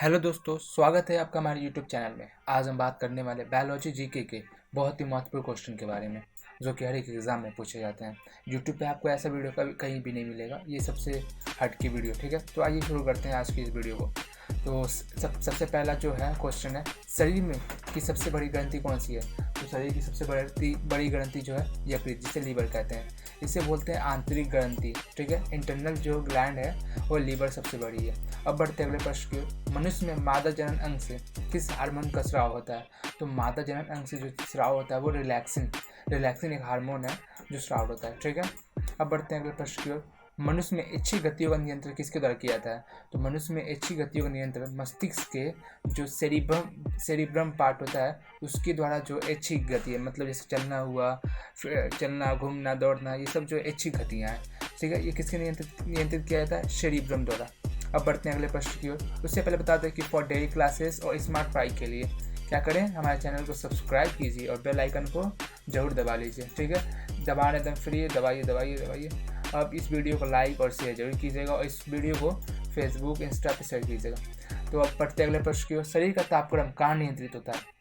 Hello दोस्तों, स्वागत है आपका हमारे यूट्यूब चैनल में। आज हम बात करने वाले बायोलॉजी जीके के बहुत ही महत्वपूर्ण क्वेश्चन के बारे में, जो कि हर एक एग्ज़ाम में पूछे जाते हैं। यूट्यूब पे आपको ऐसा वीडियो कभी कहीं भी नहीं मिलेगा, ये सबसे हट की वीडियो। ठीक है, तो आइए शुरू करते हैं आज की इस वीडियो को। तो सबसे पहला जो है क्वेश्चन है, शरीर में की सबसे बड़ी ग्रंथि कौन सी है? तो शरीर की सबसे बड़ी ग्रंथि जो है यकृत, जिसे लीवर कहते हैं। इसे बोलते हैं आंतरिक ग्रंथि। ठीक है, इंटरनल जो ग्लैंड है वो लीवर सबसे बड़ी है। अब बढ़ते अगले प्रश्न की ओर। मनुष्य में मादा जनन अंग से किस हार्मोन का स्राव होता है? तो मादा जनन अंग से जो स्राव होता है वो रिलैक्सिन एक हार्मोन है जो स्राव होता है। ठीक है, अब बढ़ते हैं अगले प्रश्न की ओर। मनुष्य में इच्छी गतियों का नियंत्रण किसके द्वारा किया जाता है? तो मनुष्य में इच्छी गतियों का नियंत्रण मस्तिष्क के जो सेरिब्रम पार्ट होता है उसके द्वारा जो ऐच्छिक गति है, मतलब जैसे चलना हुआ, चलना, घूमना, दौड़ना, ये सब जो ऐच्छिक गतियाँ हैं। ठीक है, ये किसके नियंत्रित किया जाता है? सेरिब्रम द्वारा। अब बढ़ते हैं अगले प्रश्न की ओर। उससे पहले बता दें कि फॉर डेली क्लासेस और स्मार्ट पढ़ाई के लिए क्या करें, हमारे चैनल को सब्सक्राइब कीजिए और बेल आइकन को जरूर दबा लीजिए। ठीक है, दबाना एकदम फ्री है, दबाइए। अब इस वीडियो को लाइक और शेयर जरूर कीजिएगा और इस वीडियो को फेसबुक, इंस्टा पर शेयर कीजिएगा। तो अब बढ़ते अगले प्रश्न की ओर। शरीर का तापक्रम कहाँ नियंत्रित होता है?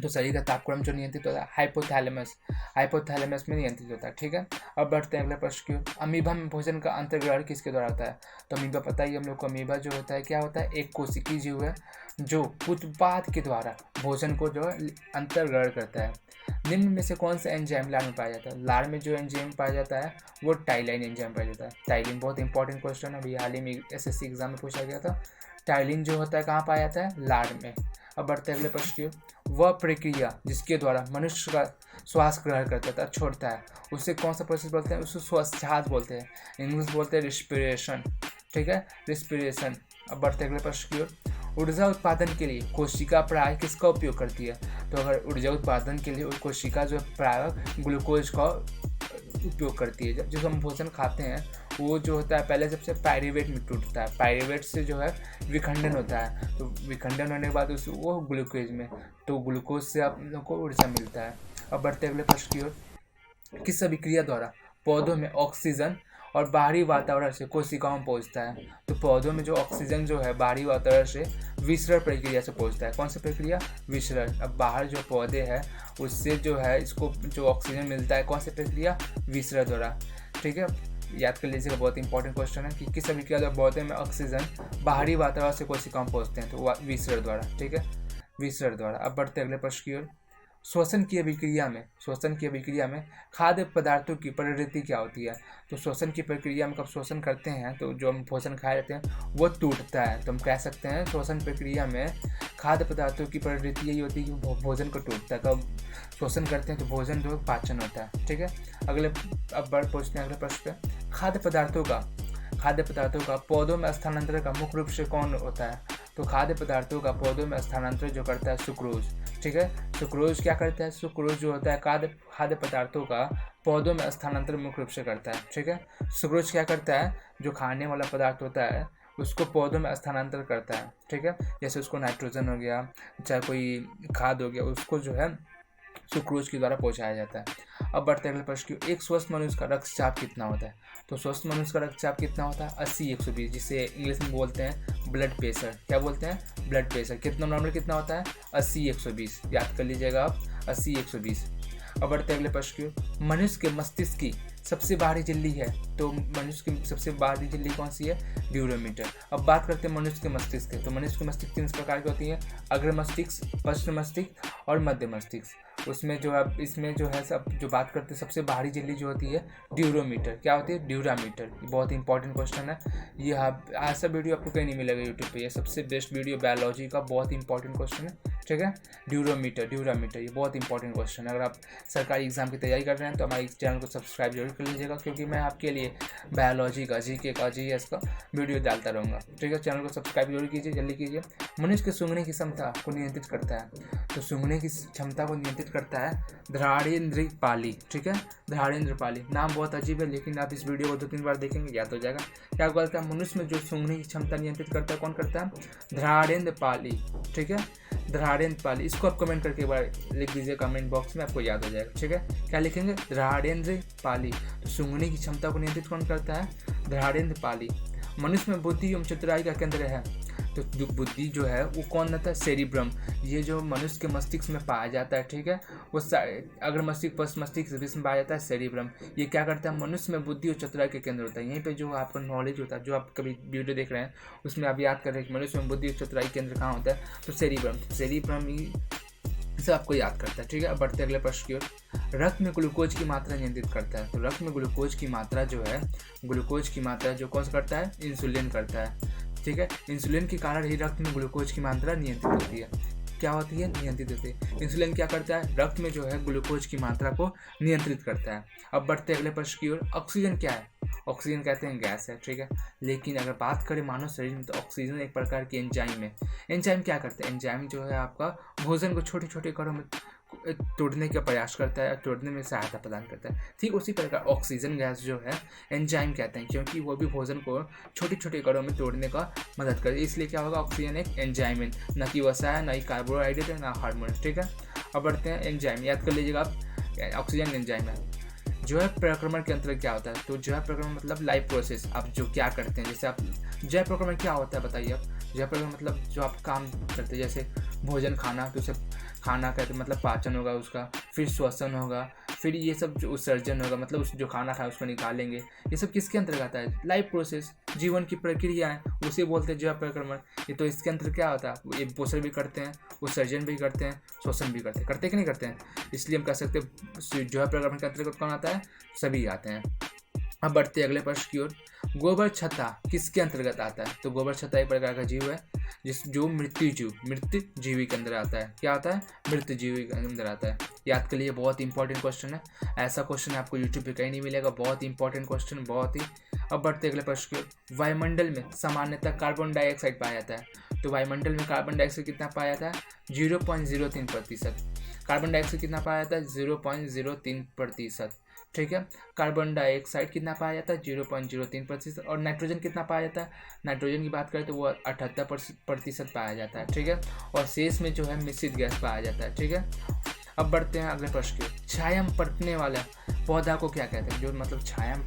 तो शरीर का तापक्रम जो नियंत्रित होता है हाइपोथैलेमस में नियंत्रित होता है। ठीक है, अब बढ़ते हैं अगले प्रश्न की ओर। अमीबा में भोजन का अंतर्ग्रहण किसके द्वारा होता है? तो अमीबा, पता ही हम लोग को, अमीबा जो होता है क्या होता है? एक कोशिकीय जीव है जो उत्पाद के द्वारा भोजन को जो है अंतर्ग्रहण करता है। निम्न में से कौन सा एंजाइम लार में पाया जाता है? लार में जो एंजाइम पाया जाता है वो टाइलिन एंजाइम पाया जाता है। टाइलिन बहुत इंपॉर्टेंट क्वेश्चन है, अभी हाल ही में SSC एग्जाम में पूछा गया था। टाइलिन जो होता है कहाँ पाया जाता है? लार में। अब बढ़ते अगले प्रश्न की ओर। वह प्रक्रिया जिसके द्वारा मनुष्य का श्वास ग्रहण करता है, छोड़ता है, उसे कौन सा प्रोसेस बोलते हैं? उसे श्वास बोलते हैं, इंग्लिश बोलते हैं रिस्पिरेशन। ठीक है, रिस्पिरेशन। अब बढ़ते अगले प्रश्न की ओर। ऊर्जा उत्पादन के लिए कोशिका प्राय किसका उपयोग करती है? तो अगर ऊर्जा उत्पादन के लिए कोशिका जो प्राय ग्लूकोज का उपयोग करती है। जब हम भोजन खाते हैं वो जो होता है पहले सबसे पायरुवेट में टूटता है, पायरुवेट से जो है विखंडन होता है, तो विखंडन होने के बाद उस वो ग्लूकोज में, तो ग्लूकोज से आप लोगों को ऊर्जा मिलता है। अब बढ़ते अगले प्रश्न की ओर। किस अभिक्रिया द्वारा पौधों में ऑक्सीजन और बाहरी वातावरण से कोशिकाओं में पहुँचता है? तो पौधों में जो ऑक्सीजन जो है बाहरी वातावरण से विसरण प्रक्रिया से पहुँचता है। कौन सी प्रक्रिया? विसरण। अब बाहर जो पौधे हैं उससे जो है इसको जो ऑक्सीजन मिलता है, कौन सी प्रक्रिया? विसरण द्वारा। ठीक है, याद कर लीजिएगा, बहुत इंपॉर्टेंट क्वेश्चन है कि किस अभिक्रिया द्वारा पौधे में ऑक्सीजन बाहरी वातावरण से कोशिकाओं में पहुँचते हैं? तो विसरण द्वारा। ठीक है, विसरण द्वारा। अब बढ़ते अगले प्रश्न की ओर। श्वसन की अभिक्रिया में खाद्य पदार्थों की प्रवृत्ति क्या होती है? तो श्वसन की प्रक्रिया में कब श्वसन करते हैं तो जो हम भोजन खाए रहते हैं वो टूटता है, तो हम कह सकते हैं श्वसन प्रक्रिया में खाद्य पदार्थों की प्रवृत्ति यही होती है कि भोजन को टूटता है। कब श्वसन करते हैं तो भोजन जो पाचन होता है। ठीक है, अब पूछते हैं अगले प्रश्न पे। खाद्य पदार्थों का पौधों में स्थानांतरण का मुख्य रूप से कौन होता है? तो खाद्य पदार्थों का पौधों में स्थानांतरण जो करता है सुक्रोज। ठीक है, सुक्रोज क्या करता है? सुक्रोज जो होता है खाद्य पदार्थों का पौधों में स्थानांतरण मुख्य रूप से करता है। ठीक है, सुक्रोज क्या करता है? जो खाने वाला पदार्थ होता है उसको पौधों में स्थानांतरण करता है। ठीक है, जैसे उसको नाइट्रोजन हो गया, चाहे कोई खाद हो गया, उसको जो है सुक्रोज के द्वारा पहुंचाया जाता है। अब बढ़ते अगले प्रश्न की। एक स्वस्थ मनुष्य का रक्तचाप कितना होता है? तो स्वस्थ मनुष्य का रक्तचाप कितना होता है? 80/120, जिसे इंग्लिश में बोलते हैं ब्लड प्रेशर। क्या बोलते हैं? Blood pressure. कितना नॉर्मल कितना होता है? 80/120, याद कर लीजिएगा आप, 80/120। अब बढ़ते अगले प्रश्न की। मनुष्य के मस्तिष्क की सबसे बाहरी झिल्ली है, तो मनुष्य की सबसे बाहरी झिल्ली कौन सी है? ड्यूरोमीटर। अब बात करते हैं मनुष्य के मस्तिष्क की। तो मनुष्य के मस्तिष्क 3 प्रकार की होती हैं, अग्र मस्तिष्क, पश्च मस्तिष्क और मध्य मस्तिष्क। उसमें जो है इसमें जो है सब जो बात करते हैं सबसे बाहरी झिल्ली जो होती है ड्यूरोमीटर। क्या होती है? ड्यूरामीटर। बहुत इंपॉर्टेंट क्वेश्चन है ये। ऐसा वीडियो आपको कहीं नहीं मिलेगा यूट्यूब पे, ये सबसे बेस्ट वीडियो बायोलॉजी का, बहुत इंपॉर्टेंट क्वेश्चन है। ठीक है, ड्यूरामीटर, ये बहुत इंपॉर्टेंट क्वेश्चन है। अगर आप सरकारी एग्जाम की तैयारी कर रहे हैं तो हमारे चैनल को सब्सक्राइब जरूर कर लीजिएगा, क्योंकि मैं आपके लिए बायोलॉजी का, GK का, GS का वीडियो डालता रहूँगा। ठीक है, चैनल को सब्सक्राइब जरूर कीजिए, जल्दी कीजिए। मनुष्य के सूंघने की क्षमता को नियंत्रित करता है, तो सूंघने की क्षमता को नियंत्रित करता है धराड़ेंद्र पाली। ठीक है, धराड़ेंद्र पाली नाम बहुत अजीब है, लेकिन आप इस वीडियो को 2-3 बार देखेंगे याद हो जाएगा। क्या बोलता है? मनुष्य में जो सूंघने की क्षमता नियंत्रित करता है कौन करता है? धराड़ेंद्र पाली। ठीक है, धराड़ेंद्र पाली। इसको आप कमेंट करके एक बार लिख दीजिए कमेंट बॉक्स में, आपको याद हो जाएगा। ठीक है, क्या लिखेंगे? धराड़ेंद्र पाली। तो सूंघने की क्षमता को नियंत्रित कौन करता है? धराड़ेंद्र पाली। मनुष्य में बुद्धि एवं चतुराई का केंद्र है, तो जो बुद्धि जो है वो कौन रहता है, सेरिब्रम। ये जो मनुष्य के मस्तिष्क में पाया जाता है, ठीक है, वो अगर मस्तिष्क में पाया जाता है सेरिब्रम। ये क्या करता है, मनुष्य में बुद्धि और चतुराई के केंद्र होता है। यहीं पे जो आपका नॉलेज होता है, जो आप कभी वीडियो देख रहे हैं उसमें आप याद कर रहे हैं कि मनुष्य में बुद्धि और चतुराई केंद्र कहाँ होता है, तो सेरिब्रम ही से आपको याद करता है, ठीक है। अब बढ़ते अगले प्रश्न की ओर। रक्त में ग्लूकोज की मात्रा नियंत्रित करता है। तो रक्त में ग्लूकोज की मात्रा जो है, ग्लूकोज की मात्रा जो कौन सा करता है, इंसुलिन करता है, ठीक है। इंसुलिन के कारण ही रक्त में ग्लूकोज की मात्रा नियंत्रित होती है। क्या होती है, नियंत्रित होती है। इंसुलिन क्या करता है, रक्त में जो है ग्लूकोज की मात्रा को नियंत्रित करता है। अब बढ़ते अगले प्रश्न की ओर। ऑक्सीजन क्या है, ऑक्सीजन कहते हैं गैस है, ठीक है। लेकिन अगर बात करें मानव शरीर में, तो ऑक्सीजन एक प्रकार की एंजाइम है। एंजाइम क्या करते हैं, एंजाइम जो है आपका भोजन को छोटे छोटे कणों में तोड़ने का प्रयास करता है, तोड़ने में सहायता प्रदान करता है। ठीक उसी प्रकार ऑक्सीजन गैस जो है एंजाइम कहते हैं, क्योंकि वो भी भोजन को छोटे छोटे कणों में तोड़ने का मदद करती है। इसलिए क्या होगा, ऑक्सीजन एक एंजाइम है, न कि वसा है, न ही कार्बोहाइड्रेट है, ना हार्मोन, ठीक है। अब बढ़ते हैं एंजाइम, याद कर लीजिएगा आप, ऑक्सीजन एंजाइम है। जो है प्रक्रमण के अंतर्गत क्या होता है, तो जो है प्रक्रमण मतलब लाइफ प्रोसेस, आप जो क्या करते हैं, जैसे आप जय प्रक्रमण क्या होता है बताइए आप। जय प्रक्रमण मतलब जो आप काम करते हैं, जैसे भोजन खाना, तो उसे खाना कहते हैं मतलब पाचन होगा उसका, फिर श्वसन होगा, फिर ये सब जो उत्सर्जन होगा, मतलब उस जो खाना खाए उसको निकालेंगे। ये सब किसके अंतर्गत आता है, लाइफ प्रोसेस, जीवन की प्रक्रिया है, उसे बोलते हैं जय प्रक्रमण। ये तो इसके अंतर्गत क्या होता है, ये पोषण भी करते हैं, उत्सर्जन भी करते हैं, श्वसन भी करते हैं, करते कि नहीं करते हैं। इसलिए हम कह सकते हैं जो है प्रक्रमण के अंतर्गत कौन आता है, सभी आते हैं। अब बढ़ते अगले प्रश्न की ओर। गोबर छत्ता किसके अंतर्गत आता है, तो गोबर छत्ता एक प्रकार का जीव है जो मृत जीवी के अंदर आता है। क्या आता है, मृत जीवी के अंदर आता है। याद के लिए बहुत इंपॉर्टेंट क्वेश्चन है, ऐसा क्वेश्चन आपको यूट्यूब पे कहीं नहीं मिलेगा, बहुत इंपॉर्टेंट क्वेश्चन, बहुत ही। अब बढ़ते अगले प्रश्न की ओर। वायुमंडल में सामान्यतः कार्बन डाइऑक्साइड पाया जाता है। तो वायुमंडल में कार्बन डाइऑक्साइड कितना पाया जाता है, 0.03%। कार्बन डाइऑक्साइड कितना पाया जाता है, 0.03%, ठीक है। कार्बन डाइऑक्साइड कितना पाया जाता है, 0.03%। और नाइट्रोजन कितना पाया जाता है, नाइट्रोजन की बात करें तो वो 78% पाया जाता है, ठीक है। और शेष में जो है मिश्रित गैस पाया जाता है, ठीक है। अब बढ़ते हैं अगले प्रश्न की। छाया में पनपने वाला पौधा को क्या कहते हैं, जो मतलब छाया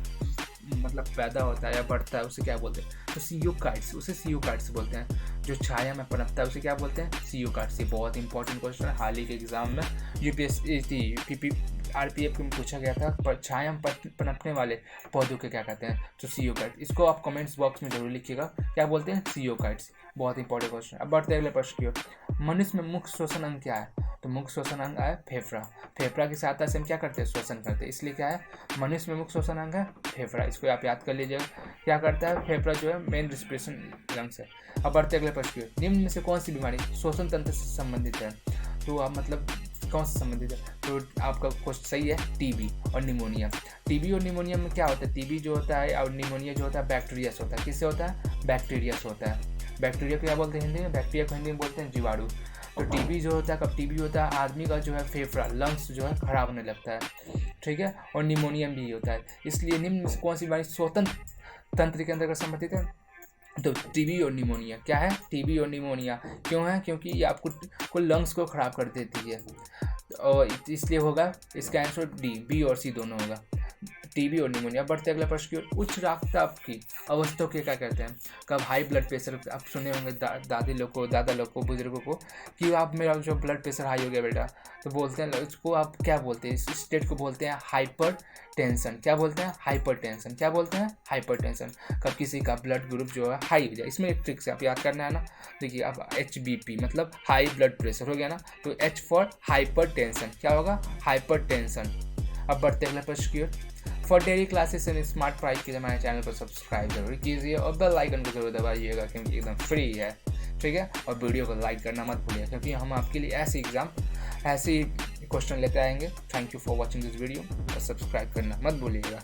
मतलब पैदा होता है या बढ़ता है उसे क्या बोलते हैं, तो सियोकाइट्स, उसे सियोकाइट्स बोलते हैं। जो छाया में पनपता है उसे क्या बोलते हैं, सियोकाइट्स। ये बहुत इंपॉर्टेंट क्वेश्चन है, हाल ही के एग्जाम में यूपीएससी आरपीएफ में पूछा गया था, पर छाया में पनपने वाले पौधों के क्या कहते हैं, तो सियोकाइट्स। इसको आप कमेंट्स बॉक्स में जरूर लिखिएगा, क्या बोलते हैं, सियोकाइट्स। बहुत इंपॉर्टेंट क्वेश्चन। अब बढ़ते अगले प्रश्न की ओर। मनुष्य में मुख्य श्वसन अंग क्या है, तो मुख्य श्वसन अंग है फेफड़ा। फेफड़ा की सहायता से हम क्या करते हैं, श्वसन करते हैं, इसलिए क्या है, मनुष्य में मुख्य श्वसन अंग है फेफड़ा। इसको आप याद कर लीजिएगा, क्या करता है फेफड़ा, जो है मेन रिस्पिरेशन लंग्स है। अब बढ़ते अगले प्रश्न की ओर। निम्न में से कौन सी बीमारी श्वसन तंत्र से संबंधित है, तो आप मतलब कौन से संबंधित है, तो आपका क्वेश्चन सही है, टीबी और निमोनिया। टीबी और निमोनिया में क्या होता है, टीबी जो होता है और निमोनिया जो होता है बैक्टीरिया से होता है। किससे होता है, बैक्टीरिया से होता है। बैक्टीरिया को क्या बोलते हैं हिंदी में, बैक्टीरिया को हिंदी में बोलते हैं जीवाणु। तो टीबी जो होता है, कब टीबी होता है, आदमी का जो है फेफड़ा लंग्स जो है खराब होने लगता है, ठीक है। और निमोनिया भी होता है। इसलिए निम्न में से कौन सी बीमारी श्वसन तंत्र के अंतर्गत संबंधित है, तो टीबी और निमोनिया। क्या है, टीबी और निमोनिया क्यों है, क्योंकि ये आपको लंग्स को खराब कर देती है, और इसलिए होगा इसका आंसर डी, बी और सी दोनों होगा, टीबी और निमोनिया। बढ़ते अगले प्रश्न की ओर। उच्च रक्तचाप की अवस्था के क्या कहते हैं, कब हाई ब्लड प्रेशर, आप सुने होंगे दादी लोग को, दादा लोग को, बुजुर्गों को, कि आप मेरा जो ब्लड प्रेशर हाई हो गया बेटा, तो बोलते हैं उसको आप क्या बोलते हैं, इस स्टेट को बोलते हैं हाइपर टेंशन। क्या बोलते हैं, हाइपर टेंशन। क्या बोलते हैं, हाइपर टेंशन। कब किसी का ब्लड ग्रुप जो है हाई हो जाए, इसमें एक ट्रिक से आप याद करना है ना, देखिए आप HBP मतलब हाई ब्लड प्रेशर हो गया ना, तो H फॉर हाइपर टेंशन, क्या होगा, हाइपर टेंशन। अब बढ़ते अगले प्रश्न की ओर। For daily classes and smart prize के लिए हमारे चैनल को सब्सक्राइब जरूर कीजिए और बेल आइकन को जरूर दबाइएगा, क्योंकि एकदम फ्री है, ठीक है। और वीडियो को लाइक करना मत भूलिए, क्योंकि हम आपके लिए ऐसे क्वेश्चन लेते आएंगे। Thank you for watching this video और सब्सक्राइब करना मत भूलिएगा।